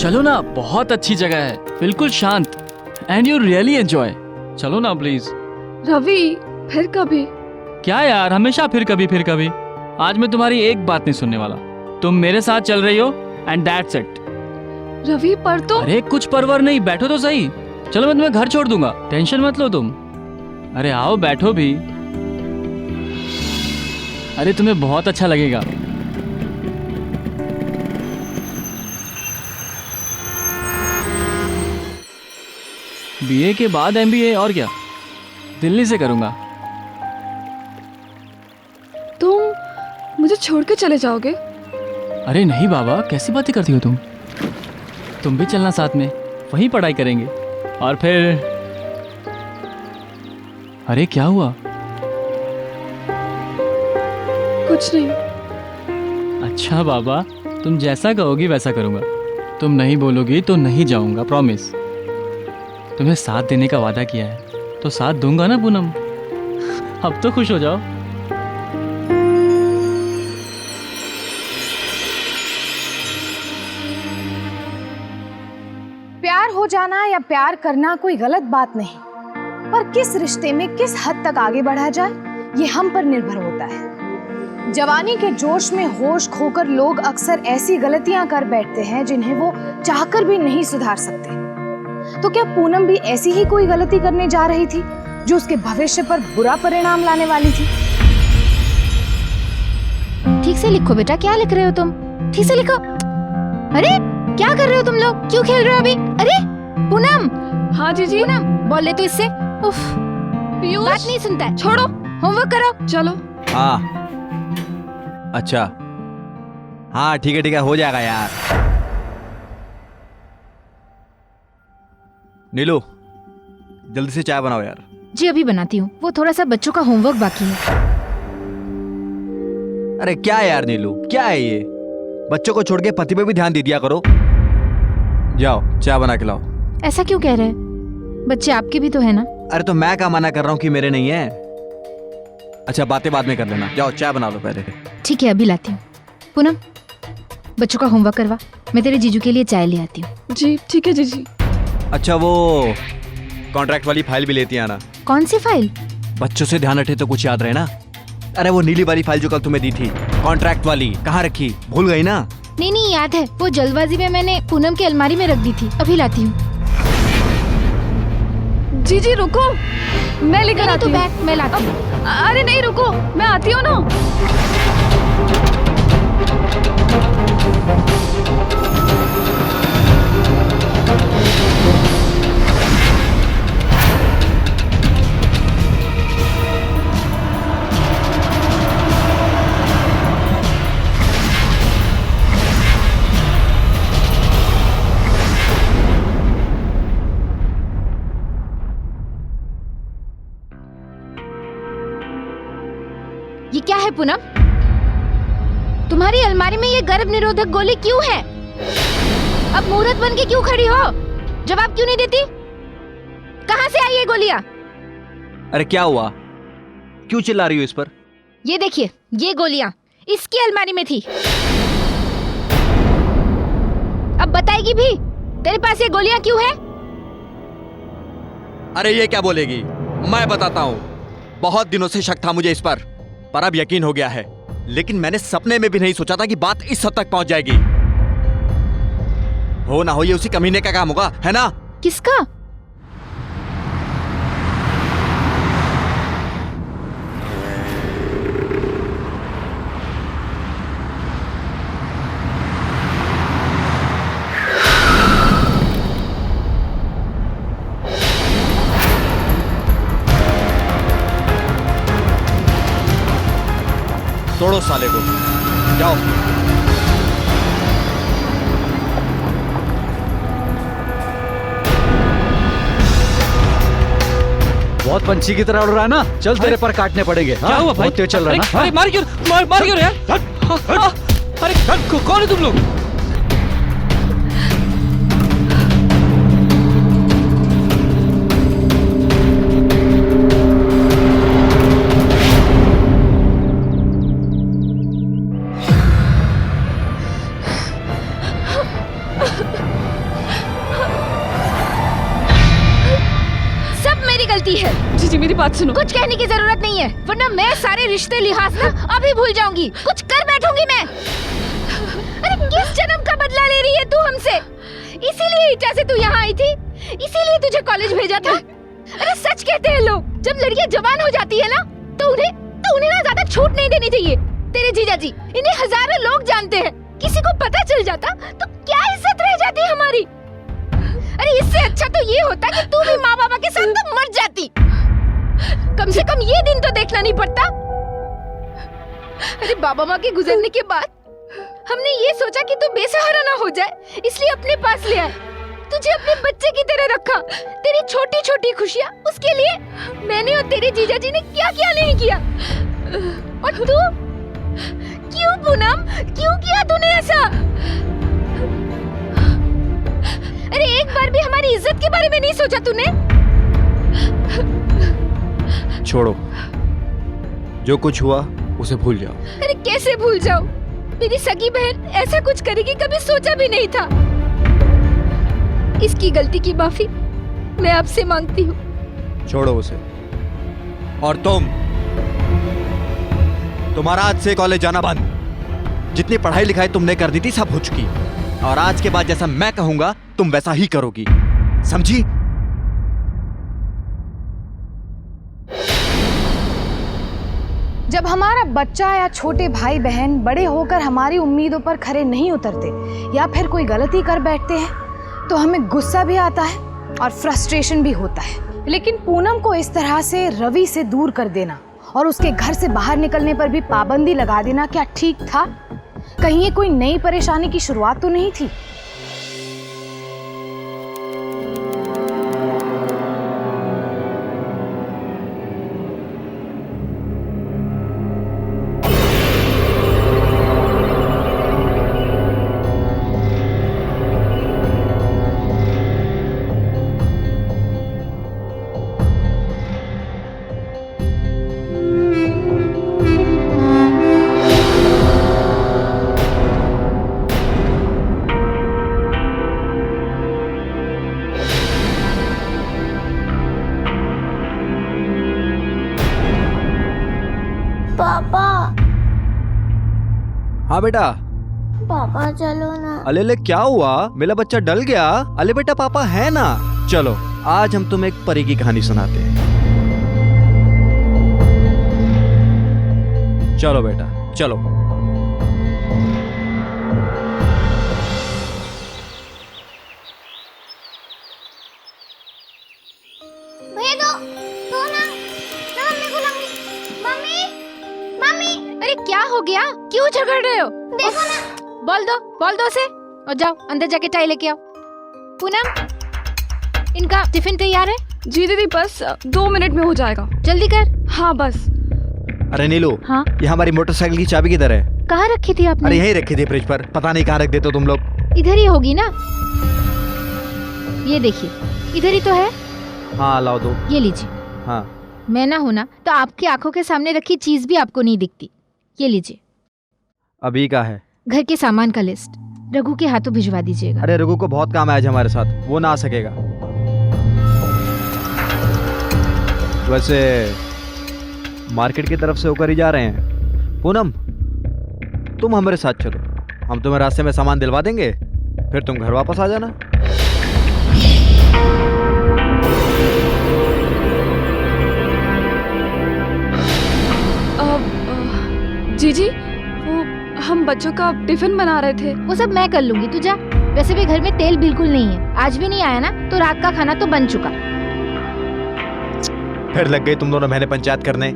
चलो ना, बहुत अच्छी जगह है, बिल्कुल शांत, एंड यू रियली एंजॉय। चलो ना प्लीज। रवि, फिर कभी? क्या यार, हमेशा फिर कभी फिर कभी। आज मैं तुम्हारी एक बात नहीं सुनने वाला। तुम मेरे साथ चल रही हो एंड दैट्स इट। रवि पर तो अरे कुछ परवर नहीं, बैठो तो सही। चलो मैं तुम्हें घर छोड़ दूंगा, टेंशन मत लो तुम। अरे आओ बैठो भी। अरे तुम्हें बहुत अच्छा लगेगा। बीए के बाद एमबीए, और क्या, दिल्ली से करूंगा। तुम मुझे छोड़ के चले जाओगे? अरे नहीं बाबा, कैसी बातें करती हो तुम। तुम भी चलना साथ में, वहीं पढ़ाई करेंगे और फिर। अरे क्या हुआ? कुछ नहीं। अच्छा बाबा, तुम जैसा कहोगी वैसा करूंगा। तुम नहीं बोलोगी तो नहीं जाऊंगा, प्रॉमिस। तुम्हें साथ देने का वादा किया है तो साथ दूंगा ना पूनम। अब तो खुश हो जाओ। प्यार हो जाना या प्यार करना कोई गलत बात नहीं, पर किस रिश्ते में किस हद तक आगे बढ़ा जाए ये हम पर निर्भर होता है। जवानी के जोश में होश खोकर लोग अक्सर ऐसी गलतियां कर बैठते हैं जिन्हें वो चाहकर भी नहीं सुधार सकते। तो क्या पूनम भी ऐसी ही कोई गलती करने जा रही थी जो उसके भविष्य पर बुरा परिणाम लाने वाली थी? ठीक से लिखो बेटा, क्या लिख रहे हो तुम? ठीक से लिखो। अरे क्या कर रहे हो तुम लोग? क्यों खेल रहे हो अभी? अरे पूनम। हाँ जीजी। पूनम बोल ले तो इससे। उफ, पीयूष, बात नहीं सुनता है। छोड़ो, होमवर्क करो। चलो। हाँ अच्छा, हाँ ठीक है हो जाएगा यार। नीलू, जल्दी से चाय बनाओ यार। जी अभी बनाती हूँ, वो थोड़ा सा बच्चों का होमवर्क बाकी है। अरे क्या यार नीलू, क्या है ये? बच्चों को छोड़ के पति पे भी ध्यान दे दिया करो। जाओ चाय बना के लाओ। ऐसा क्यों कह रहे हैं? बच्चे आपके भी तो है ना। अरे तो मैं क्या मना कर रहा हूँ कि मेरे नहीं है? अच्छा बातें बाद में कर लेना, जाओ चाय बना लो पहले। ठीक है अभी लाती हूँ। पूनम बच्चों का होमवर्क करवा, मैं तेरे जीजू के लिए चाय ले आती हूँ। जी ठीक है जीजी। अच्छा वो कॉन्ट्रैक्ट वाली फाइल भी लेती आना। कौन सी फाइल? बच्चों से ध्यान हटे तो कुछ याद रहे ना। अरे वो नीली वाली फाइल जो कल तुम्हें दी थी, कॉन्ट्रैक्ट वाली, कहाँ रखी? भूल गई ना? नहीं याद है, वो जल्दबाजी में मैंने पूनम की अलमारी में रख दी थी, अभी लाती हूँ। जीजी रुको, मैं लेकर आती हूँ। बैग मैं लाती हूँ। अरे नहीं रुको, मैं आती हूँ ना। ये क्या है पूनम? तुम्हारी अलमारी में ये गर्भ निरोधक गोली क्यों है? अब मुहूर्त बन के क्यों खड़ी हो? जवाब क्यों नहीं देती? कहाँ से आई ये गोलियां? अरे क्या हुआ, क्यों चिल्ला रही हो इस पर? ये देखिए, ये गोलियां इसकी अलमारी में थी। अब बताएगी भी तेरे पास ये गोलियां क्यों है? अरे ये क्या बोलेगी, मैं बताता हूँ। बहुत दिनों से शक था मुझे इस पर अब यकीन हो गया है। लेकिन मैंने सपने में भी नहीं सोचा था कि बात इस हद तक पहुंच जाएगी। हो ना हो ये उसी कमीने का काम होगा, है ना? किसका? तोड़ो साले को, जाओ। बहुत पंछी की तरह उड़ रहा है ना, चल तेरे पर काटने पड़ेंगे। क्या हुआ भाई? बहुत तेज चल रहा है ना। अरे मार क्यों यार? अरे कौन है तुम लोग? गलती है। जीजी मेरी बात सुनो। कुछ कहने की जरूरत नहीं है, वरना मैं सारे रिश्ते लिहाज ना अभी भूल जाऊंगी। कुछ कर बैठूंगी मैं। अरे किस जन्म का बदला ले रही है तू हमसे? इसीलिए ईटा से तू यहाँ आई थी, इसीलिए तुझे कॉलेज भेजा था। अरे सच कहते हैं लोग, जब लड़कियां जवान हो जाती है ना तो उन्हें ना ज्यादा छूट नहीं देनी चाहिए। तेरे जीजा जी, इन्हें हजारों लोग जानते हैं, किसी को पता चल जाता तो क्या इज्जत रह जाती हमारी। अरे इससे अच्छा तो ये होता कि तू भी माँ बाबा के साथ तो मर जाती। कम से कम ये दिन तो देखना नहीं पड़ता। अरे बाबा माँ के गुजरने के बाद हमने ये सोचा कि तू बेसहारा ना हो जाए, इसलिए अपने पास ले आए। तुझे अपने बच्चे की तरह रखा। तेरी छोटी छोटी खुशियाँ, उसके लिए मैंने और तेरे जीजा जी ने क्या क्या नहीं किया। और तू क्यों पूनम, क्यों किया तूने ऐसा? अरे एक बार भी हमारी इज्जत के बारे में नहीं सोचा तूने? छोड़ो, जो कुछ हुआ उसे भूल जाओ। अरे कैसे भूल जाओ? मेरी सगी बहन ऐसा कुछ करेगी कभी सोचा भी नहीं था। इसकी गलती की माफी मैं आपसे मांगती हूँ। छोड़ो उसे। और तुम्हारा आज से कॉलेज जाना बंद। जितनी पढ़ाई लिखाई तुमने कर दी थी सब हो चुकी, और आज के बाद जैसा मैं कहूंगा तुम वैसा ही करोगी, समझी? जब हमारा बच्चा या छोटे भाई बहन बड़े होकर हमारी उम्मीदों पर खरे नहीं उतरते या फिर कोई गलती कर बैठते हैं तो हमें गुस्सा भी आता है और फ्रस्ट्रेशन भी होता है। लेकिन पूनम को इस तरह से रवि से दूर कर देना और उसके घर से बाहर निकलने पर भी पाबंदी लगा देना क्या ठीक था? कहीं ये कोई नई परेशानी की शुरुआत तो नहीं थी? पापा, हाँ बेटा। पापा चलो ना। अले ले क्या हुआ? मेरा बच्चा डल गया? अले बेटा पापा है ना। चलो आज हम तुम्हें एक परी की कहानी सुनाते हैं। चलो बेटा चलो। भैया दो ना, मैं मम्मी को लाऊंगी। मम्मी, मम्मी, अरे क्या हो गया? क्यों झगड़ रहे हो? देखो ना। बोल दो उसे, और जाओ अंदर जाके चाय लेके आओ। पूनम, इनका टिफिन तैयार है? जी दीदी बस 2 मिनट में हो जाएगा। जल्दी कर। हाँ बस। अरे नीलू, हाँ ये हमारी मोटरसाइकिल की चाबी किधर है? कहाँ रखी थी आपने? अरे यहीं रखी थी फ्रिज पर, पता नहीं कहाँ रख देते हो तुम लोग। इधर ही होगी ना, ये देखिए इधर ही तो है। हाँ लाओ दो। ये लीजिए। हाँ मैं ना होना तो आपकी आंखों के सामने रखी चीज भी आपको नहीं दिखती। ये लीजिए, अभी का है? घर के सामान का लिस्ट रघु के हाथों भिजवा दीजिएगा। अरे रघु को बहुत काम है आज हमारे साथ, वो ना आ सकेगा। वैसे मार्केट की तरफ से होकर ही जा रहे हैं। पूनम तुम हमारे साथ चलो, हम तुम्हें रास्ते में सामान दिलवा देंगे, फिर तुम घर वापस आ जाना। जीजी वो हम बच्चों का टिफिन बना रहे थे। वो सब मैं कर लूंगी, तू जा। वैसे भी घर में तेल बिल्कुल नहीं है, आज भी नहीं आया ना तो रात का खाना तो बन चुका। फिर लग गई तुम दोनों बहनें पंचायत करने।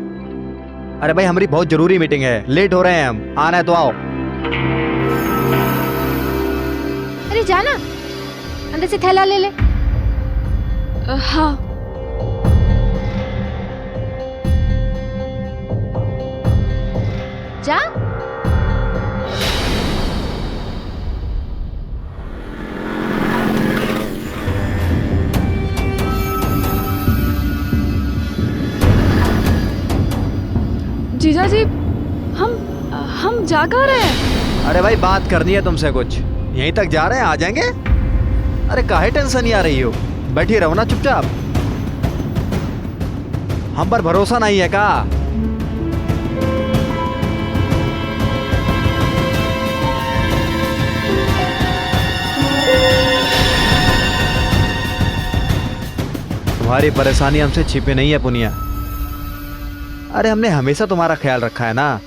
अरे भाई हमारी बहुत जरूरी मीटिंग है, लेट हो रहे हैं हम, आना है तो आओ। अरे जाना, अंदर से थैला ले ले। हाँ जा। जीजा जी हम जा कहाँ रहे हैं? अरे भाई बात करनी है तुमसे कुछ, यहीं तक जा रहे हैं, आ जाएंगे। अरे काहे टेंशन नहीं आ रही हो, बैठी रहो ना चुपचाप। हम पर भरोसा नहीं है का? तुम्हारी परेशानी हमसे छिपी नहीं है पुनिया। अरे हमने हमेशा तुम्हारा ख्याल रखा है ना,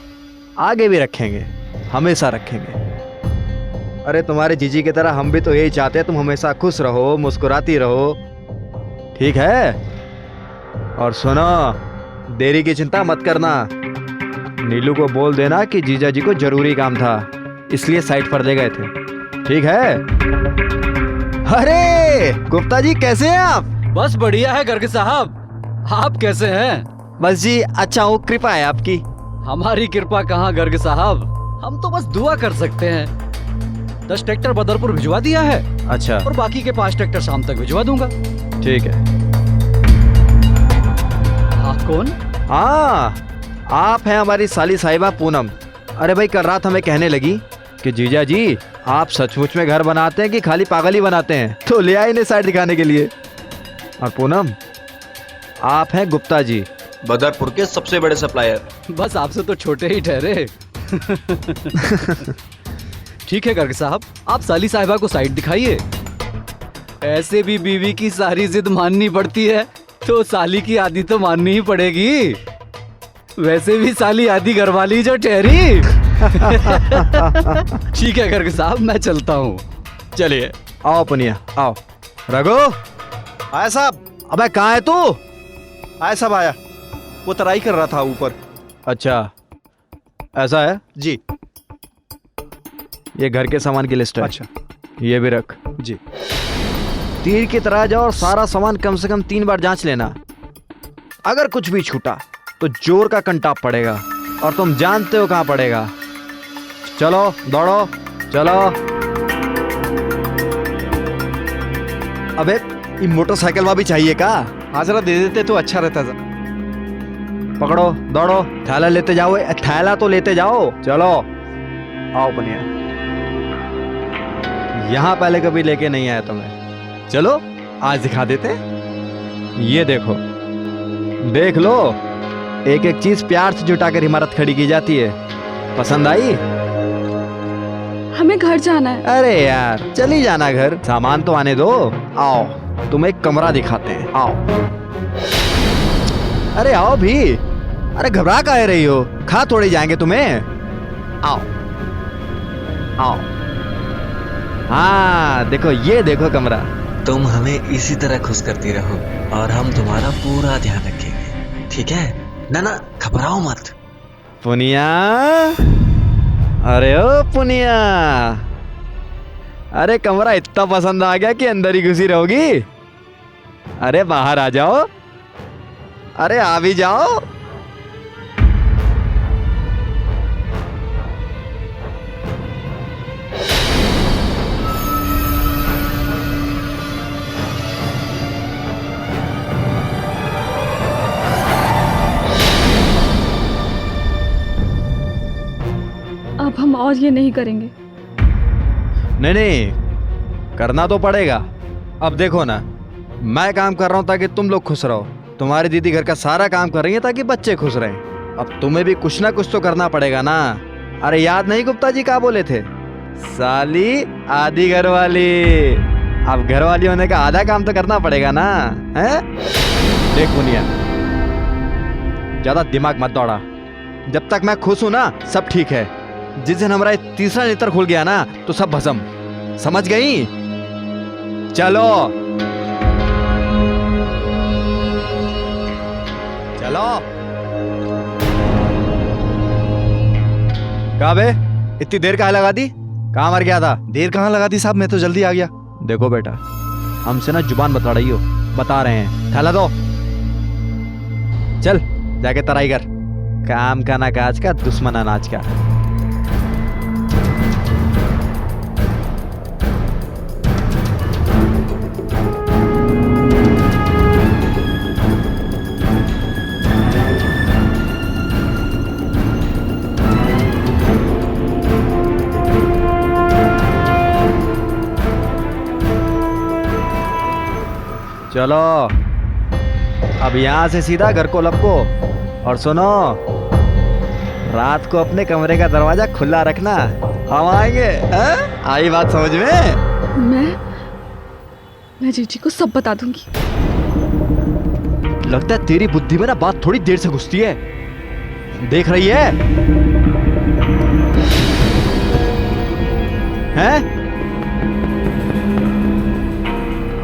आगे भी रखेंगे, हमेशा रखेंगे। अरे तुम्हारे जीजी की तरह हम भी तो यही चाहते हैं, तुम हमेशा खुश रहो, मुस्कुराती रहो, ठीक है? और सुनो, देरी की चिंता मत करना। नीलू को बोल देना कि जीजा जी को जरूरी काम था, इसलिए साइट पर ले गए थे, ठीक है? अरे गुप्ता जी कैसे हैं आप? बस बढ़िया है गर्ग साहब, आप कैसे हैं? बस जी अच्छा हूँ, कृपा है आपकी। हमारी कृपा कहाँ गर्ग साहब, हम तो बस दुआ कर सकते हैं। 10 ट्रैक्टर बदरपुर भिजवा दिया है अच्छा, और बाकी के 5 ट्रैक्टर शाम तक भिजवा दूंगा। ठीक है। हाँ कौन? हाँ, आप हैं हमारी साली साहिबा पूनम। अरे भाई कल रात हमें कहने लगी कि जीजा जी आप सचमुच में घर बनाते हैं कि खाली पागल ही बनाते हैं, तो ले आए इन्हें साइड दिखाने के लिए। और पूनम आप हैं गुप्ता जी, बदरपुर के सबसे बड़े सप्लायर। बस आपसे तो छोटे ही ठहरे। ठीक है गर्ग साहब, आप साली साहिबा को साइड दिखाइए। ऐसे भी बीवी की सारी जिद माननी पड़ती है, तो साली की आधी तो माननी ही पड़ेगी। वैसे भी साली आधी घरवाली जो ठहरी। ठीक है गर्ग साहब, मैं चलता हूँ। चलिए आओ पुनिया आओ। रघु आया साहब। अबे कहाँ है तू? आया साहब आया, वो तराई कर रहा था ऊपर। अच्छा ऐसा है, जी ये घर के सामान की लिस्ट है। अच्छा ये भी रख जी। तीर की तरह जाओ और सारा सामान कम से कम 3 बार जांच लेना। अगर कुछ भी छूटा तो जोर का कंटाप पड़ेगा, और तुम जानते हो कहाँ पड़ेगा। चलो दौड़ो चलो। अबे ये मोटरसाइकिल भी चाहिए का? हाँ जरा दे देते तो अच्छा रहता था। पकड़ो दौड़ो, थैला लेते जाओ, थैला तो लेते जाओ। चलो आओ पुनिया, यहाँ पहले कभी लेके नहीं आया तुम्हें, चलो आज दिखा देते। ये देखो, देख लो, एक एक चीज प्यार से जुटाकर इमारत खड़ी की जाती है। पसंद आई? हमें घर जाना है। अरे यार चली जाना घर, सामान तो आने दो। आओ तुम्हें एक कमरा दिखाते हैं, आओ। अरे आओ भी, अरे घबरा काहे रही हो, खा थोड़ी जाएंगे तुम्हें। आओ आओ। हाँ देखो, ये देखो कमरा। तुम हमें इसी तरह खुश करती रहो और हम तुम्हारा पूरा ध्यान रखेंगे, ठीक है ना? ना घबराओ मत। पुनिया, अरे ओ पुनिया, अरे कमरा इतना पसंद आ गया कि अंदर ही घुसी रहोगी। अरे बाहर आ जाओ, अरे आ भी जाओ। अब हम और ये नहीं करेंगे। नहीं नहीं, करना तो पड़ेगा। अब देखो ना, मैं काम कर रहा हूं ताकि तुम लोग खुश रहो, तुम्हारी दीदी घर का सारा काम कर रही है ताकि बच्चे खुश रहें। अब तुम्हें भी कुछ ना कुछ तो करना पड़ेगा ना। अरे याद नहीं गुप्ता जी क्या बोले थे? साली आधी घरवाली। अब घरवाली होने का आधा काम तो करना पड़ेगा ना, है? देख पुनिया, ज्यादा दिमाग मत दौड़ा। जब तक मैं खुश हूं ना सब ठीक है। जिस दिन हमारा तीसरा नेत्र खुल गया ना तो सब भस्म, समझ गई? चलो चलो। कहा बे, इतनी देर कहाँ लगा दी? कहाँ मर गया था? देर कहाँ लगा दी साहब, मैं तो जल्दी आ गया। देखो बेटा, हमसे ना जुबान बता रही हो, बता रहे हैं। थैला दो, चल जाके तराई कर। काम का ना काज का, दुश्मन अनाज का। चलो अब यहाँ से सीधा घर को लपको। और सुनो, रात को अपने कमरे का दरवाजा खुला रखना, हम आएंगे। हाँ? आई बात समझ में? मैं जीजी को सब बता दूंगी। लगता है तेरी बुद्धि में ना बात थोड़ी देर से घुसती है। देख रही है? हैं?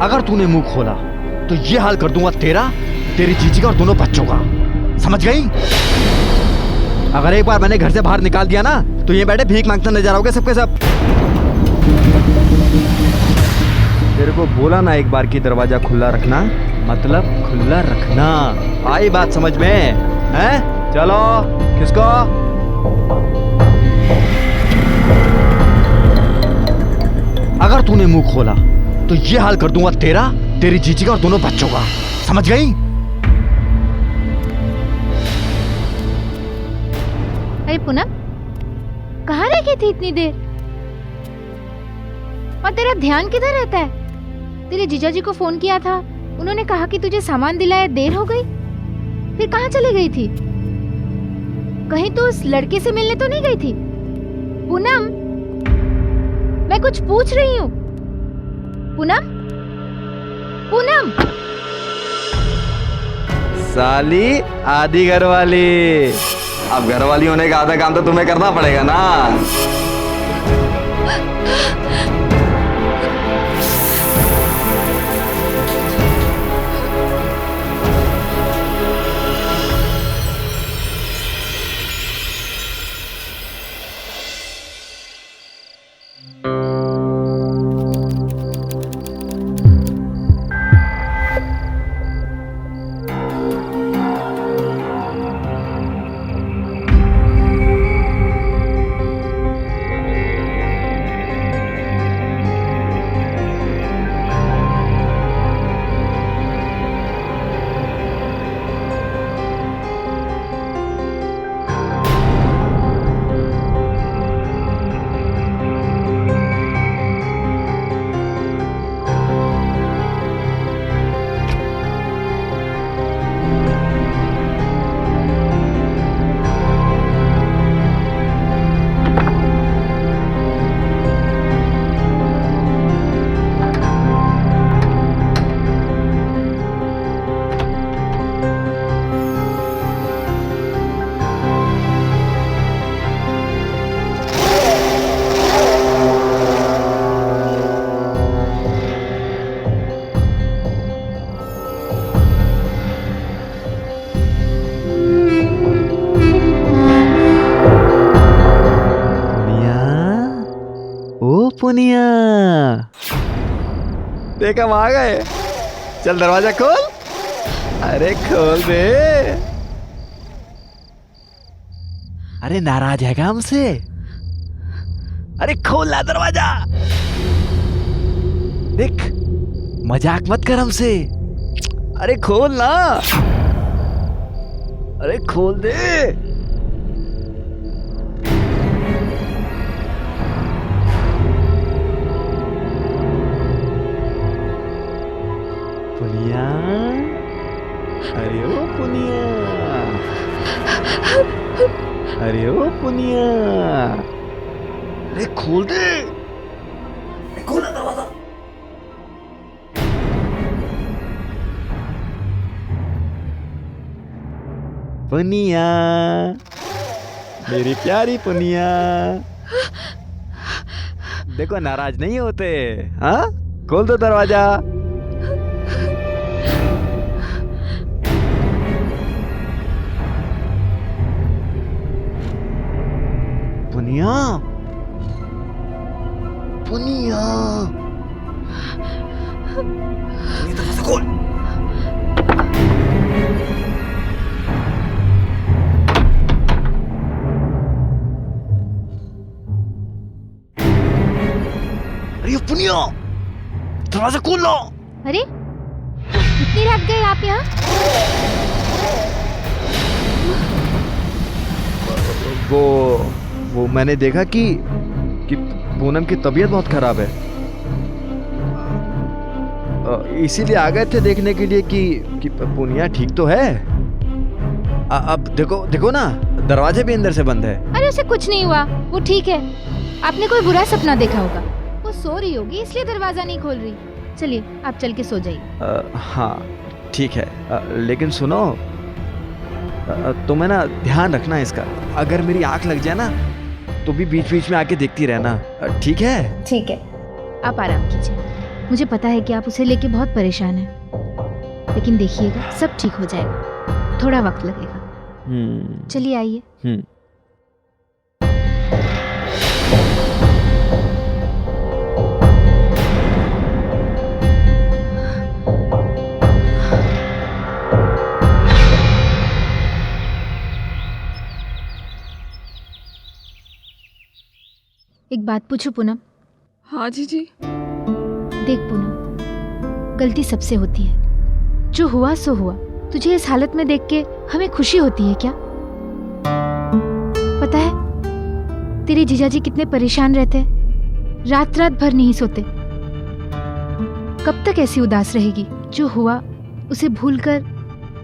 अगर तूने मुंह खोला तो ये हाल कर दूंगा तेरा, तेरी जीजी का और दोनों बच्चों का। समझ गई? अगर एक बार मैंने घर से बाहर निकाल दिया ना तो ये बैठे भीख मांगते नजर आओगे सबके सब। तेरे को बोला ना एक बार की दरवाजा खुला रखना, मतलब खुला रखना। आई बात समझ में? हैं? चलो, किसको? अगर तूने मुंह खोला तो ये हाल कर दूंगा तेरा, तेरी जीजी का और दोनों बच्चों का। समझ गई? अरे पूनम, कहाँ रह गई थी इतनी देर? और तेरा ध्यान किधर रहता है? तेरे जीजाजी को फोन किया था, उन्होंने कहा कि तुझे सामान दिलाए देर हो गई। फिर कहाँ चली गई थी? कहीं तो उस लड़के से मिलने तो नहीं गई थी? पूनम, मैं कुछ पूछ रही हूँ। पूनम, पूनम। साली आधी घरवाली। अब घरवाली होने का आधा काम तो तुम्हें करना पड़ेगा ना। पुनिया, देख हम आ गए। चल दरवाजा खोल। अरे खोल दे। अरे नाराज है क्या हमसे? अरे खोल ना दरवाजा। देख, मजाक मत कर हमसे। अरे खोल ना। अरे खोल दे। पुनिया, अरे ओ पुनिया, अरे ओ पुनिया, अरे खोल दे, खोल ना दरवाजा। पुनिया, मेरी प्यारी पुनिया, देखो नाराज नहीं होते। हाँ, खोल दो दरवाजा। पुनिया, पुनिया, दरवाजा खोल। अरे पुनिया, दरवाजा खोल लो। अरे इतनी रात गए आप यहाँ? वो मैंने देखा कि पूनम की तबीयत बहुत खराब है, इसीलिए आ गए थे देखने के लिए कि कि पुनिया ठीक तो है? अब देखो देखो ना, दरवाजे भी अंदर से बंद है। अरे उसे कुछ नहीं हुआ, वो ठीक है। आपने कोई बुरा सपना देखा होगा, वो सो रही होगी इसलिए दरवाजा नहीं खोल रही। चलिए आप चल के सो जाइए। हाँ ठीक है, लेकिन सुनो, तुम्हें ना ध्यान रखना इसका। अगर मेरी आंख लग जाए ना तो भी बीच बीच में आके देखती रहना, ठीक है? ठीक है। आप आराम कीजिए। मुझे पता है कि आप उसे लेके बहुत परेशान हैं, लेकिन देखिएगा सब ठीक हो जाएगा, थोड़ा वक्त लगेगा। चलिए आइए। एक बात पूछूं पूनम? हाँ जीजी। देख पूनम, गलती सबसे होती है, जो हुआ सो हुआ। तुझे इस हालत में देख के हमें खुशी होती है क्या? पता है तेरे जीजाजी कितने परेशान रहते हैं, रात रात भर नहीं सोते। कब तक ऐसी उदास रहेगी? जो हुआ उसे भूलकर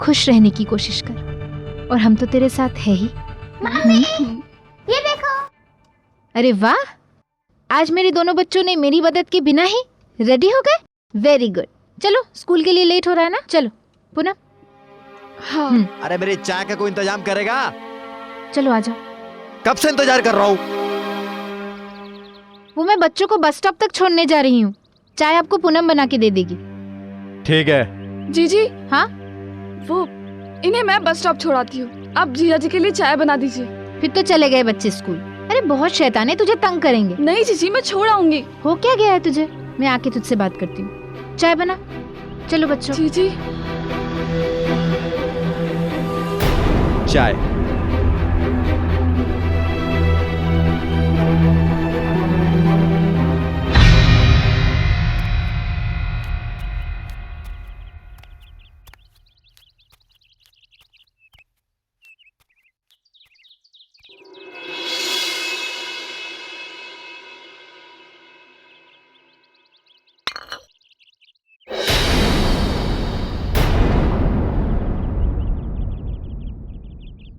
खुश रहने की कोशिश कर, और हम तो तेरे साथ है ही। ये देखो। अरे वाह, आज मेरे दोनों बच्चों ने मेरी मदद के बिना ही रेडी हो गए। Very good. चलो स्कूल के लिए लेट हो रहा है ना, चलो पूनम। हाँ। अरे मेरी चाय का कोई इंतजाम करेगा? चलो आ जाओ। कब से इंतजार कर रहा हूँ। वो मैं बच्चों को बस स्टॉप तक छोड़ने जा रही हूँ, चाय आपको पूनम बना के दे देगी। ठीक है। जीजी। हाँ वो इन्हें मैं बस स्टॉप छोड़ाती हूँ, आप जीजा जी के लिए चाय बना दीजिए। फिर तो चले गए बच्चे स्कूल। अरे बहुत शैतान है, तुझे तंग करेंगे। नहीं जीजी, मैं छोड़ आऊंगी। हो क्या गया है तुझे? मैं आके तुझसे बात करती हूँ। चाय बना। चलो बच्चों। जीजी। चाय।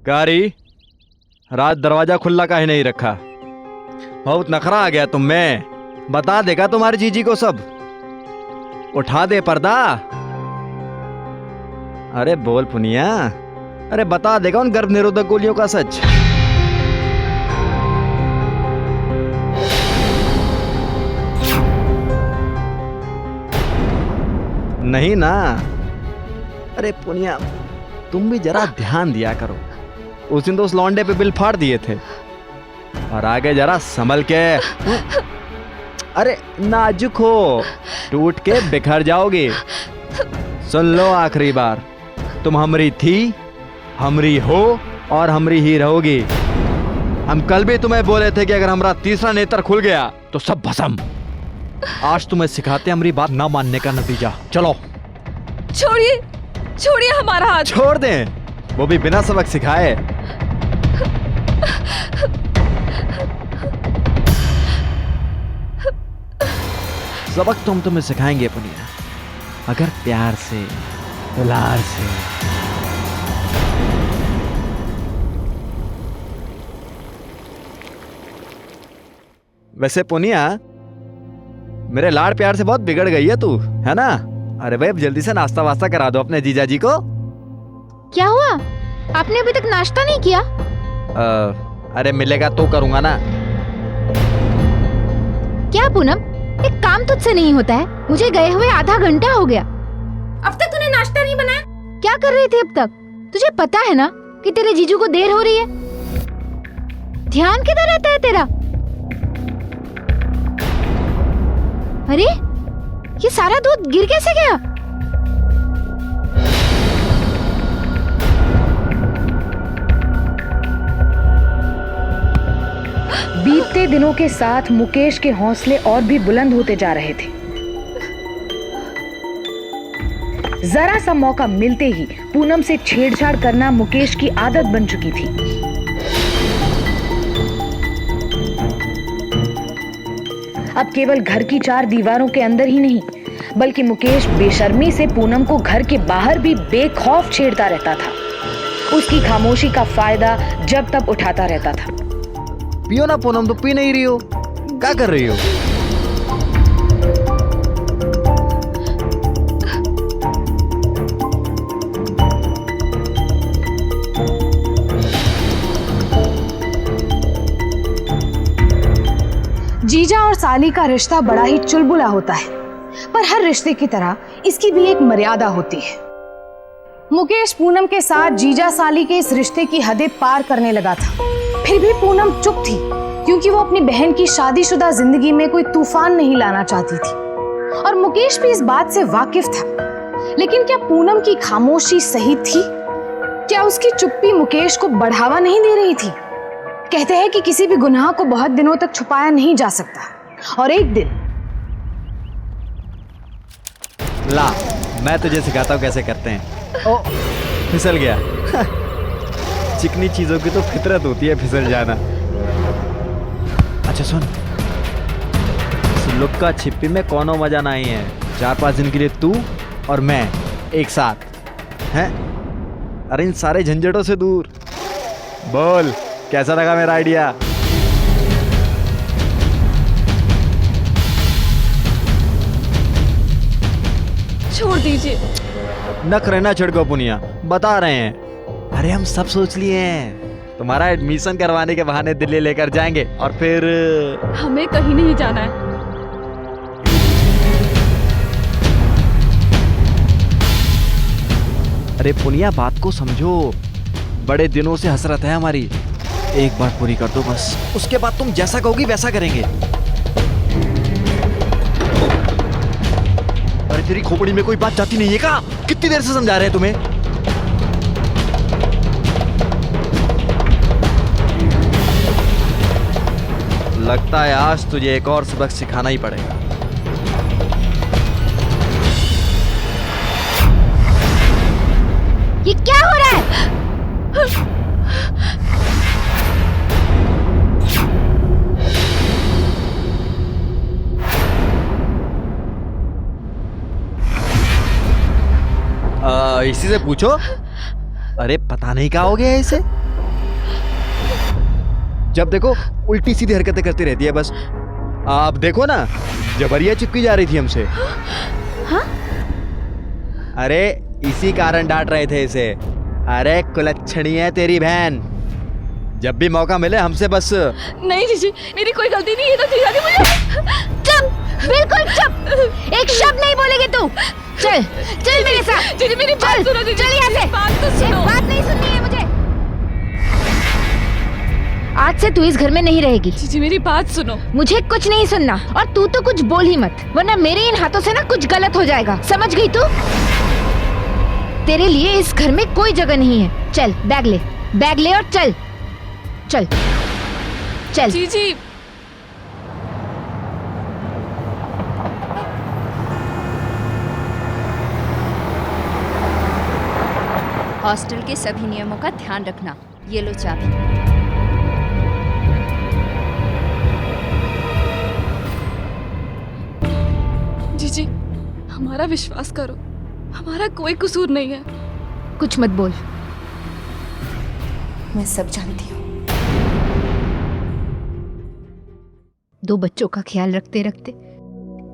गारी, रात दरवाजा खुला काहे नहीं रखा? बहुत नखरा आ गया तुम में। बता देगा तुम्हारी जीजी को सब। उठा दे पर्दा। अरे बोल पुनिया, अरे बता देगा उन गर्भ निरोधक गोलियों का सच। नहीं ना? अरे पुनिया, तुम भी जरा ध्यान दिया करो। उस दिन तो उस लौंडे पे बिल फाड़ दिए थे, और आगे जरा संभल के। अरे नाजुक हो, टूट के बिखर जाओगे। सुन लो आखिरी बार, तुम हमरी थी, हमरी हो और हमरी ही रहोगी। हम कल भी तुम्हें बोले थे कि अगर हमारा तीसरा नेत्र खुल गया तो सब भस्म। आज तुम्हें सिखाते हमारी बात ना मानने का नतीजा। चलो। छोड़िए, छोड़िए हमारा हाथ। छोड़ दें, वो भी बिना सबक सिखाए। सबक तो हम तुम्हें सिखाएंगे पुनिया, अगर प्यार से, दुलार से। वैसे पुनिया, मेरे लाड़ प्यार से बहुत बिगड़ गई है तू, है ना? अरे भाई अब जल्दी से नाश्ता वास्ता करा दो अपने जीजा जी को। क्या हुआ? आपने अभी तक नाश्ता नहीं किया? अरे मिलेगा तो करूंगा ना। क्या पूनम, एक काम तुझसे नहीं होता है? मुझे गए हुए आधा घंटा हो गया, अब तक तूने नाश्ता नहीं बनाया। क्या कर रही थी अब तक? तुझे पता है ना कि तेरे जीजू को देर हो रही है। ध्यान किधर रहता है तेरा? अरे ये सारा दूध गिर कैसे गया? बीतते दिनों के साथ मुकेश के हौसले और भी बुलंद होते जा रहे थे। जरा सा मौका मिलते ही पूनम से छेड़छाड़ करना मुकेश की आदत बन चुकी थी। अब केवल घर की चार दीवारों के अंदर ही नहीं, बल्कि मुकेश बेशर्मी से पूनम को घर के बाहर भी बेखौफ छेड़ता रहता था। उसकी खामोशी का फायदा जब तब उठाता रहता था। पियो ना पूनम, तो पी नहीं रही हो, क्या कर रही हो? जीजा और साली का रिश्ता बड़ा ही चुलबुला होता है, पर हर रिश्ते की तरह इसकी भी एक मर्यादा होती है। मुकेश पूनम के साथ जीजा साली के इस रिश्ते की हदें पार करने लगा था। फिर भी पूनम चुप थी, क्योंकि वो अपनी बहन की शादीशुदा जिंदगी में कोई तूफान नहीं लाना चाहती थी, और मुकेश भी इस बात से वाकिफ था। लेकिन क्या पूनम की खामोशी सही थी? क्या उसकी चुप्पी मुकेश को बढ़ावा नहीं दे रही थी? कहते हैं कि किसी भी गुनाह को बहुत दिनों तक छुपाया नहीं जा सकता, और एक दिन ला, मैं तुझे सिखाता हूँ कैसे करते हैं। ओ, फिसल गया। चिकनी चीजों की तो फितरत होती है फिसल जाना। अच्छा सुन, इस लुक्का छिपी में कोनो मजा नहीं है। 4-5 दिन के लिए तू और मैं एक साथ हैं। अरे इन सारे झंझटों से दूर। बोल, कैसा लगा मेरा आइडिया? छोड़ दीजिए। नख रहना छिड़को पुनिया, बता रहे हैं। अरे हम सब सोच लिए हैं, तुम्हारा एडमिशन करवाने के बहाने दिल्ली लेकर जाएंगे और फिर हमें कहीं नहीं जाना है। अरे पुनिया, बात को समझो। बड़े दिनों से हसरत है हमारी, एक बार पूरी कर दो बस। उसके बाद तुम जैसा कहोगी वैसा करेंगे। अरे तेरी खोपड़ी में कोई बात जाती नहीं है क्या? कितनी देर से समझा रहे हैं तुम्हें? लगता है आज तुझे एक और सबक सिखाना ही पड़ेगा। ये क्या हो रहा है? इसी से पूछो। अरे पता नहीं क्या हो गया इसे, जब देखो उल्टी सीधी हरकतें करती रहती है बस। आप देखो ना, जबरिया चिपकी जा रही थी हमसे। हाँ? अरे इसी कारण डांट रहे थे इसे। अरे कुलच्छणी है तेरी बहन, जब भी मौका मिले हमसे बस। नहीं जीजी, मेरी कोई गलती नहीं है, तो जीजा ने मुझे। चुप, बिल्कुल चुप। एक शब्द नहीं बोलेगी तू। चल चल मेरे साथ। जीजी मेरी बात सुनो। जीजी चल यहाँ से। बात तो सुनो। बात नहीं सुननी है मुझे। आज से तू इस घर में नहीं रहेगी। जीजी मेरी बात सुनो। मुझे कुछ नहीं सुनना, और तू तो कुछ बोल ही मत, वरना मेरे इन हाथों से ना कुछ गलत हो जाएगा। समझ गई तू? तेरे लिए इस घर में कोई जगह नहीं है। चल बैग ले और चल चल चल। जीजी हॉस्टल के सभी नियमों का ध्यान रखना। ये लो चाबी। जीजी हमारा विश्वास करो, हमारा कोई कसूर नहीं है। कुछ मत बोल। मैं सब जानती हूँ। 2 बच्चों का ख्याल रखते रखते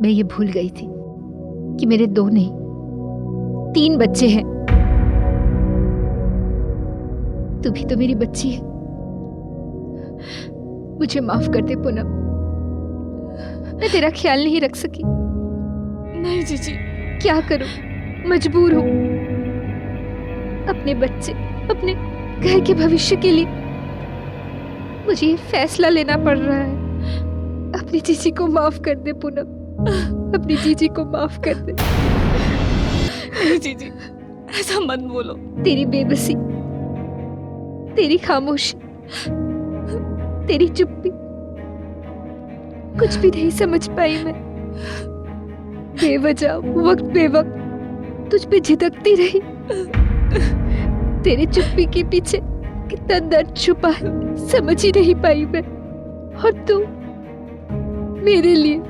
मैं ये भूल गई थी कि मेरे 2 नहीं 3 बच्चे हैं। तू भी तो मेरी बच्ची है। मुझे माफ कर दे पूनम, मैं तेरा ख्याल नहीं रख सकी। नहीं जीजी, क्या करूं, मजबूर हूं। अपने बच्चे, अपने घर के भविष्य के लिए मुझे ये फैसला लेना पड़ रहा है। अपनी जीजी को माफ कर दे पूनम, अपनी जीजी को माफ कर दे। नहीं जीजी, ऐसा मत बोलो। तेरी बेबसी, तेरी खामोशी, तेरी चुप्पी, कुछ भी नहीं समझ पाई मैं। बेवजह वक्त बेवक्त तुझ पे झिटकती रही। तेरी चुप्पी के पीछे कितना दर्द छुपा है समझ ही नहीं पाई मैं। और तू मेरे लिए,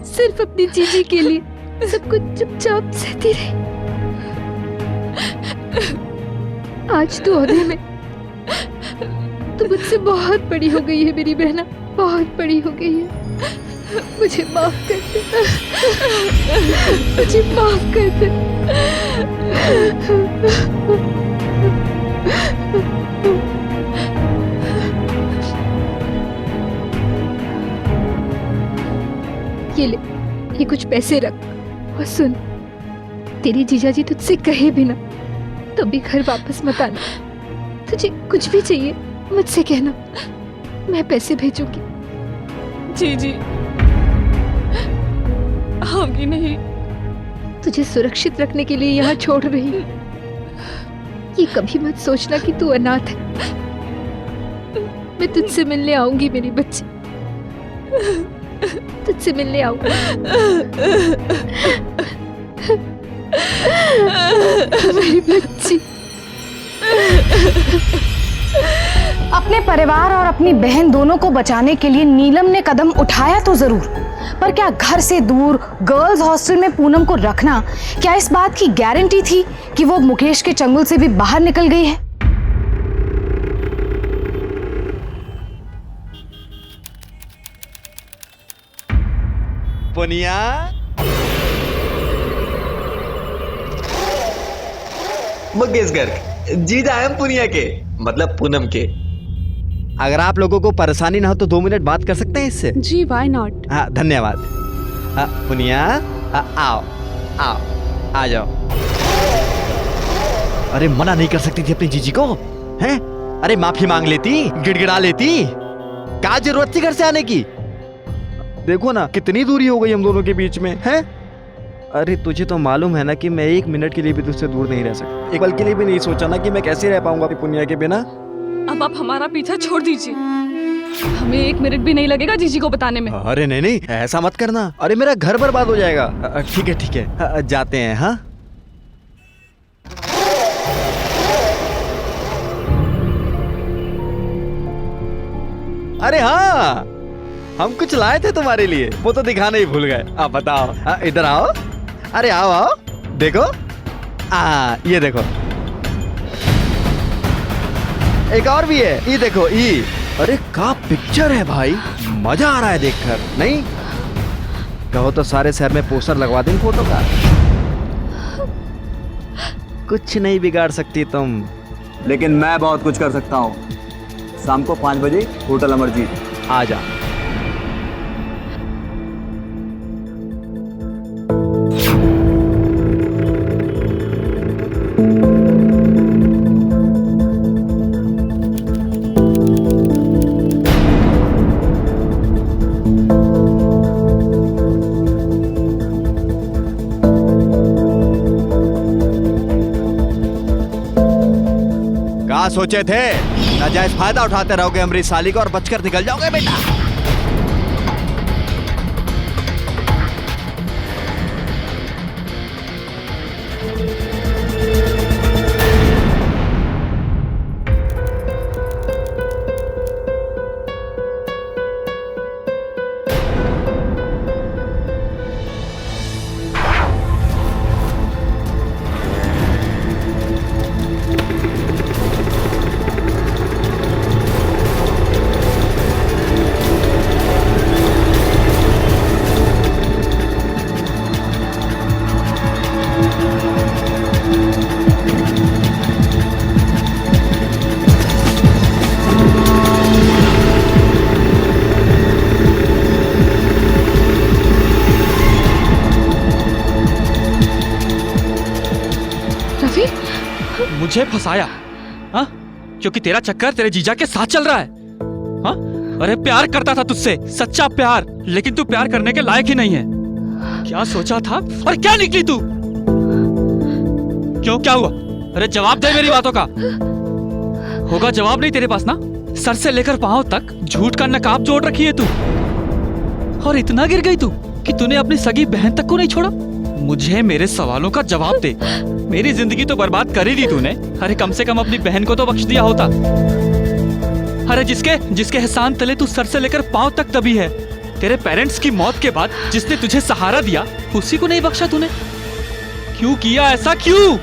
सिर्फ अपनी जीजी के लिए सब कुछ चुपचाप सहती रही। आज तो औहदे में तो मुझसे बहुत बड़ी हो गई है मेरी बहना, बहुत बड़ी हो गई है। मुझे माफ कर दे, मुझे माफ कर दे। ये ले, ये कुछ पैसे रख और सुन, तेरी जीजाजी तुझसे कहे बिना तभी घर वापस मत आना। तुझे कुछ भी चाहिए मुझसे कहना, मैं पैसे भेजूंगी। जी आऊंगी नहीं। तुझे सुरक्षित रखने के लिए यहाँ छोड़ रही हूँ। ये कभी मत सोचना कि तू अनाथ है। मैं तुझसे मिलने आऊंगी मेरी बच्ची, तुझसे मिलने आऊंगी। मेरी बच्ची। अपने परिवार और अपनी बहन दोनों को बचाने के लिए नीलम ने कदम उठाया तो जरूर, पर क्या घर से दूर गर्ल्स हॉस्टल में पूनम को रखना क्या इस बात की गारंटी थी कि वो मुकेश के चंगुल से भी बाहर निकल गई है? पुनिया, मुकेश गर्ग, जीजा हम पुनिया के, मतलब पूनम के। अगर आप लोगों को परेशानी ना हो तो 2 मिनट बात कर सकते हैं इससे? जी व्हाई नॉट। हाँ धन्यवाद। पुनिया, आओ आओ, आ जाओ। अरे मना नहीं कर सकती थी अपनी जीजी को, हैं? अरे माफी मांग लेती, गिड़गिड़ा लेती, क्या जरूरत थी घर से आने की? देखो ना कितनी दूरी हो गई हम दोनों के बीच में, हैं? अरे तुझे तो मालूम है ना कि मैं 1 मिनट के लिए भी तुझसे दूर नहीं रह सकता। एक पल के लिए भी नहीं सोचा ना कि मैं कैसे रह पाऊंगा अपनी पुनिया के बिना। अब आप हमारा पीछा छोड़ दीजिए, हमें 1 मिनट भी नहीं लगेगा जीजी को बताने में। अरे नहीं नहीं, ऐसा मत करना। अरे मेरा घर बर्बाद हो जाएगा। ठीक है, जाते हैं। हाँ अरे हाँ, हम कुछ लाए थे तुम्हारे लिए, वो तो दिखाना ही भूल गए। आप बताओ। इधर आओ। अरे आओ आओ, देखो। ये देखो, एक और भी है, ये देखो ये। अरे क्या पिक्चर है भाई, मजा आ रहा है देखकर। नहीं कहो तो सारे शहर में पोस्टर लगवा दें फोटो का। कुछ नहीं बिगाड़ सकती तुम। लेकिन मैं बहुत कुछ कर सकता हूँ। शाम को 5 बजे होटल अमरजीत आ जा। क्या सोचे थे? नाजायज फायदा उठाते रहोगे अमरीश साली का और बचकर निकल जाओगे बेटा। मुझे फंसाया, हाँ? क्योंकि तेरा चक्कर तेरे जीजा के साथ चल रहा है, हाँ? अरे प्यार करता था तुझसे, सच्चा प्यार, लेकिन तू प्यार करने के लायक ही नहीं है। क्या सोचा था और क्या निकली तू? क्यों, क्या हुआ? अरे जवाब दे मेरी बातों का। होगा जवाब नहीं तेरे पास ना? सर से लेकर पांव तक झूठ का नकाब जोड़ रखी है तू, और इतना गिर गई तू कि तूने अपनी सगी बहन तक को नहीं छोड़ा। मुझे मेरे सवालों का जवाब दे। मेरी जिंदगी तो बर्बाद कर ही दी तूने। अरे कम से कम अपनी बहन को तो बख्श दिया होता। अरे जिसके एहसान तले तू सर से लेकर पांव तक दबी है, तेरे पेरेंट्स की मौत के बाद जिसने तुझे सहारा दिया उसी को नहीं बख्शा तूने? क्यों किया ऐसा, क्यों?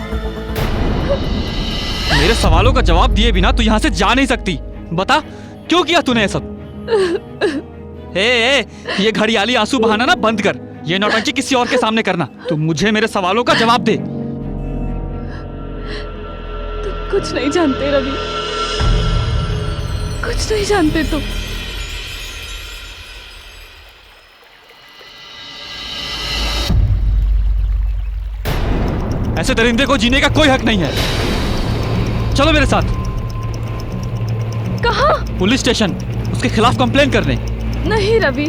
मेरे सवालों का जवाब दिए बिना तू यहाँ से जा नहीं सकती। बता क्यों किया तूने ये सब? ये घड़ियाली आंसू बहाना ना बंद कर। ये नौटंकी किसी और के सामने करना। तू मुझे मेरे सवालों का जवाब दे। तुम कुछ नहीं जानते रवि, कुछ नहीं जानते तुम। ऐसे दरिंदे को जीने का कोई हक नहीं है। चलो मेरे साथ। कहाँ? पुलिस स्टेशन, उसके खिलाफ कंप्लेन करने। नहीं रवि,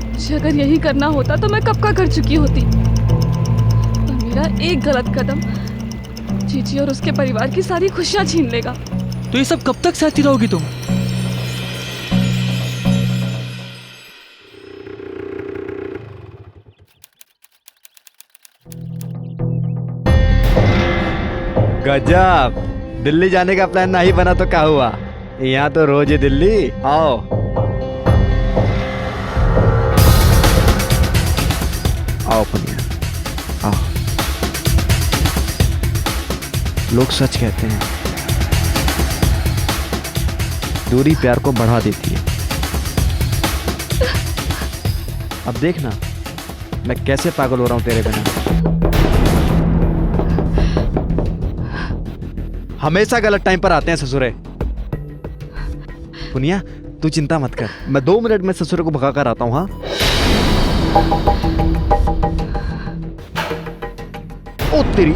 मुझे अगर यही करना होता तो मैं कब का कर चुकी होती। और मेरा एक गलत कदम जीजी और उसके परिवार की सारी खुशियां छीन लेगा। तो ये सब कब तक सहती रहोगी तुम? गजब, दिल्ली जाने का प्लान नहीं बना तो क्या हुआ? यहाँ तो रोज ही दिल्ली। आओ आओ पुनिया, आओ। लोग सच कहते हैं, दूरी प्यार को बढ़ा देती है। अब देखना मैं कैसे पागल हो रहा हूं तेरे बिना। हमेशा गलत टाइम पर आते हैं ससुरे। पुनिया तू चिंता मत कर, मैं 2 मिनट में ससुरे को भगा कर आता हूं। हाँ ओ तेरी।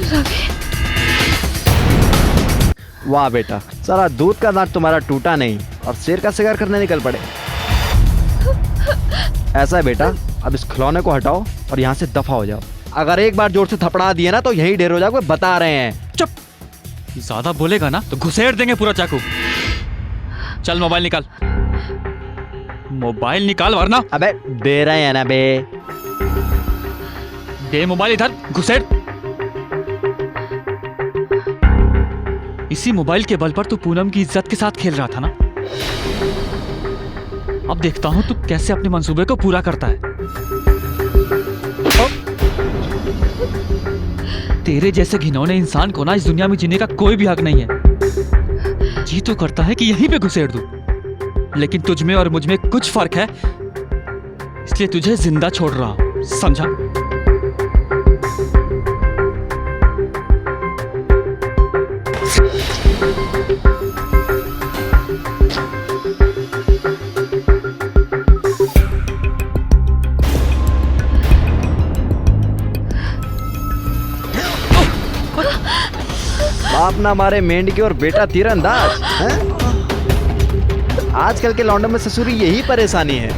रवि, वाह बेटा, सारा दूध का दांत तुम्हारा टूटा नहीं और शेर का शिकार करने निकल पड़े। ऐसा है बेटा, अब इस खिलौने को हटाओ और यहाँ से दफा हो जाओ। अगर एक बार जोर से थपड़ा दिए ना तो यही ढेर हो जाओगे, बता रहे हैं। चुप, ज्यादा बोलेगा ना तो घुसेड़ देंगे पूरा चाकू। चल मोबाइल निकाल, मोबाइल निकाल वरना। अबे दे रहे हैं ना बे। दे मोबाइल इधर, घुसेड़। इसी मोबाइल के बल पर तू पूनम की इज्जत के साथ खेल रहा था ना। अब देखता हूं तू कैसे अपने मंसूबे को पूरा करता है। तेरे जैसे घिनौने इंसान को ना इस दुनिया में जीने का कोई भी हक नहीं है। जी तो करता है कि यहीं पे घुसेड़ दूं, लेकिन तुझ में और मुझ में कुछ फर्क है, इसलिए तुझे जिंदा छोड़ रहा हूं, समझा? बाप ना मारे मेंढके और बेटा तीरंदाज हैं? आजकल के लौंडों में ससुरी यही परेशानी है,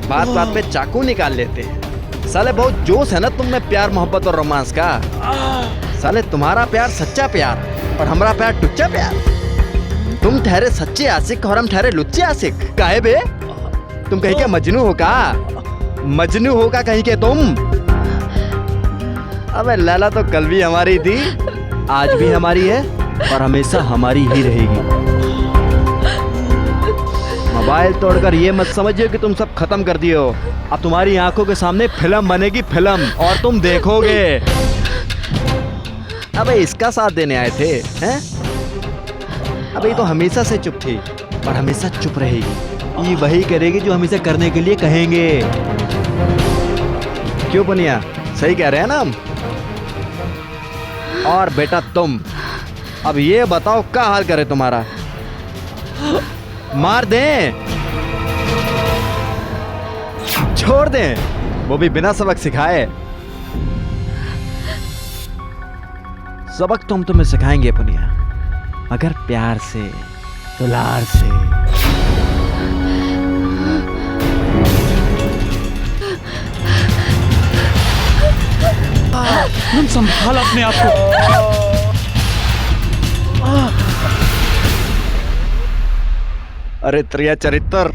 बात बात पे चाकू निकाल लेते हैं। साले बहुत जोश है ना तुम में प्यार मोहब्बत और रोमांस का। साले तुम्हारा प्यार सच्चा प्यार और हमारा प्यार टुच्चा प्यार। तुम ठहरे सच्चे आशिक और हम ठहरे लुच्चे आशिक। काहे बे, तुम कहीं के मजनू हो का? मजनू हो का कहीं के तुम? अबे लैला तो कल भी हमारी थी, आज भी हमारी है और हमेशा हमारी ही रहेगी। मोबाइल तोड़कर ये मत समझिए कि तुम सब खत्म कर दिए हो। अब तुम्हारी आंखों के सामने फिल्म बनेगी, फिल्म, और तुम देखोगे। अबे इसका साथ देने आए थे हैं? अबे तो हमेशा से चुप थी और हमेशा चुप रहेगी। ये वही करेगी जो हमेशा करने के लिए कहेंगे। क्यों पुनिया, सही कह रहे हैं ना हम? और बेटा तुम अब ये बताओ क्या हाल करे तुम्हारा? मार दें, छोड़ दें, वो भी बिना सबक सिखाए? सबक तुम तुम्हें सिखाएंगे पुनिया, मगर प्यार से, दुलार से। तुम संभाल अपने आप को। अरे त्रिया चरित्र,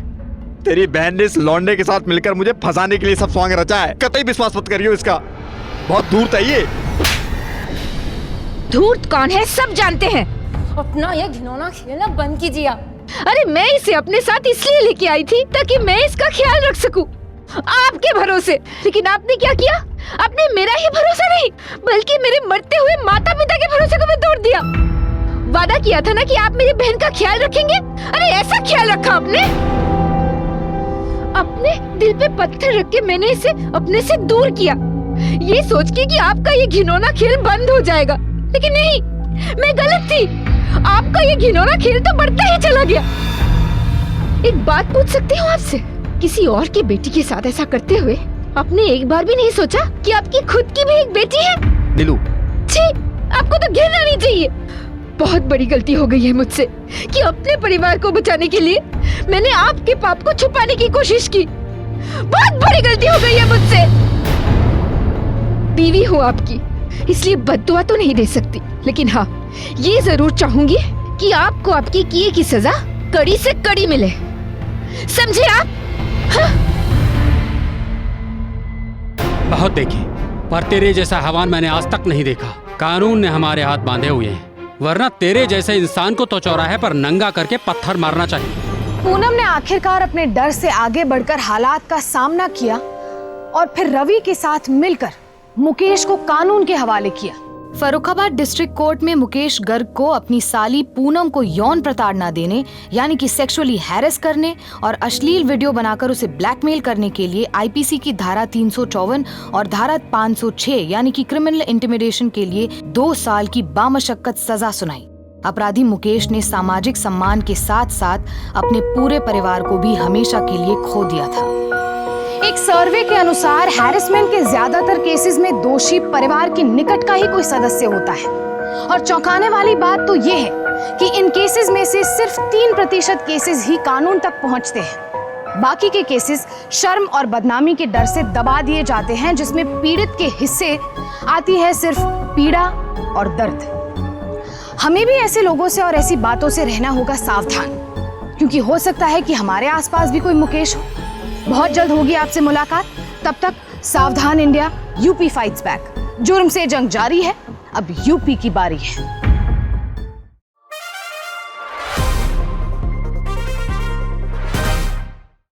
तेरी बहन ने इस लौंडे के साथ मिलकर मुझे फंसाने के लिए सब स्वांग रचा है। कतई विश्वास मत करियो इसका, बहुत धूर्त है ये। धूर्त कौन है सब जानते हैं। अपना ये घिनौना खेलना बंद कीजिए आप। अरे मैं इसे अपने साथ इसलिए लेके आई थी ताकि मैं इसका ख्याल रख सकूं, आपके भरोसे। लेकिन आपने क्या किया? आपने मेरा ही भरोसा नहीं बल्कि मेरे मरते हुए माता पिता के भरोसे को भी तोड़ दिया। वादा किया था ना कि आप मेरी बहन का ख्याल रखेंगे। अरे ऐसा ख्याल रखा आपने? अपने दिल पे पत्थर रख के मैंने इसे अपने से दूर किया, ये सोच के कि आपका ये घिनौना खेल बंद हो जाएगा। लेकिन नहीं, मैं गलत थी। आपका ये घिनौना खेल तो बढ़ता ही चला गया। एक बात पूछ सकती हूँ आपसे? किसी और की बेटी के साथ ऐसा करते हुए आपने एक बार भी नहीं सोचा कि आपकी खुद की भी एक बेटी है? नीलू, छी, आपको तो घिनना नहीं चाहिए। बहुत बड़ी गलती हो गई है मुझसे कि अपने परिवार को बचाने के लिए मैंने आपके पाप को छुपाने की कोशिश की। बहुत बड़ी गलती हो गई है मुझसे। बीवी हूँ आपकी, इसलिए बद्दुआ तो नहीं दे सकती, लेकिन हाँ, ये जरूर चाहूंगी कि आपको आपकी किए की सजा कड़ी से कड़ी मिले। समझे आप? हाँ? बहुत देखी, पर तेरे जैसा हवान मैंने आज तक नहीं देखा। कानून ने हमारे हाथ बांधे हुए हैं, वरना तेरे जैसे इंसान को तो चौराहे पर नंगा करके पत्थर मारना चाहिए। पूनम ने आखिरकार अपने डर से आगे बढ़कर हालात का सामना किया और फिर रवि के साथ मिलकर मुकेश को कानून के हवाले किया। फर्रुखाबाद डिस्ट्रिक्ट कोर्ट में मुकेश गर्ग को अपनी साली पूनम को यौन प्रताड़ना देने यानी कि सेक्सुअली हैरेस करने और अश्लील वीडियो बनाकर उसे ब्लैकमेल करने के लिए आईपीसी की धारा 354 और धारा 506 यानी कि क्रिमिनल इंटिमिडेशन के लिए 2 साल की बामशक्कत सजा सुनाई। अपराधी मुकेश ने सामाजिक सम्मान के साथ साथ अपने पूरे परिवार को भी हमेशा के लिए खो दिया था। एक सर्वे के अनुसार हैरेसमेंट के ज्यादातर केसेस में दोषी परिवार के निकट का ही कोई सदस्य होता है और चौंकाने वाली बात तो ये है कि इन केसेस में से सिर्फ 3% केसेस ही कानून तक पहुंचते हैं। बाकी के केसेस शर्म और बदनामी के डर से दबा दिए जाते हैं, जिसमें पीड़ित के हिस्से आती है सिर्फ पीड़ा और दर्द। हमें भी ऐसे लोगों से और ऐसी बातों से रहना होगा सावधान, क्योंकि हो सकता है कि हमारे आसपास भी कोई मुकेश हो। बहुत जल्द होगी आपसे मुलाकात, तब तक सावधान इंडिया, यूपी फाइट्स बैक। जुर्म से जंग जारी है, अब यूपी की बारी है।